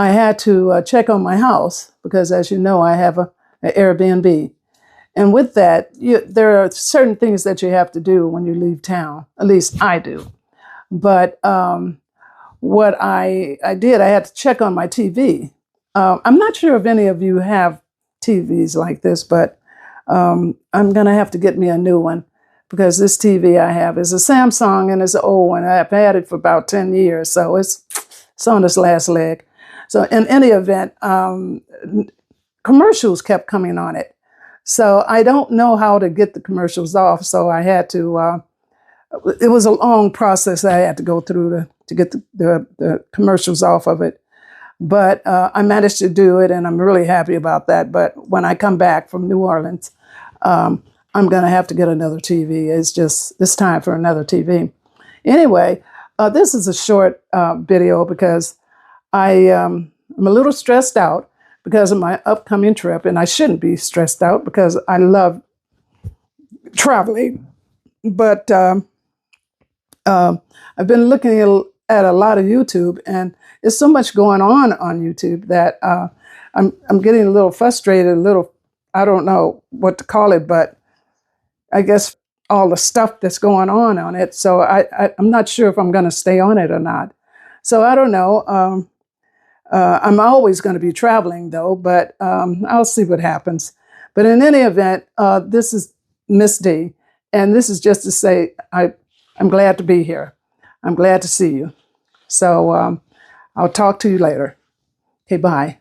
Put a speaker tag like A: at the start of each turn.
A: I had to check on my house because, as you know, I have an Airbnb. And with that, there are certain things that you have to do when you leave town. At least I do. But what I did, I had to check on my TV. I'm not sure if any of you have TVs like this, but I'm going to have to get me a new one because this TV I have is a Samsung and it's an old one. I've had it for about 10 years, so it's on its last leg. So in any event, commercials kept coming on it. So I don't know how to get the commercials off, so I had to, it was a long process I had to go through to get the commercials off of it. But I managed to do it, and I'm really happy about that. But when I come back from New Orleans, I'm going to have to get another TV. It's time for another TV. Anyway, this is a short video because I'm a little stressed out because of my upcoming trip, and I shouldn't be stressed out because I love traveling. But I've been looking at a lot of YouTube, and there's so much going on YouTube that I'm getting a little frustrated, I don't know what to call it, but I guess all the stuff that's going on it. So I'm not sure if I'm going to stay on it or not. So I don't know. I'm always going to be traveling, though, but I'll see what happens. But in any event, this is Miss D, and this is just to say I'm glad to be here. I'm glad to see you. So I'll talk to you later. Okay, bye.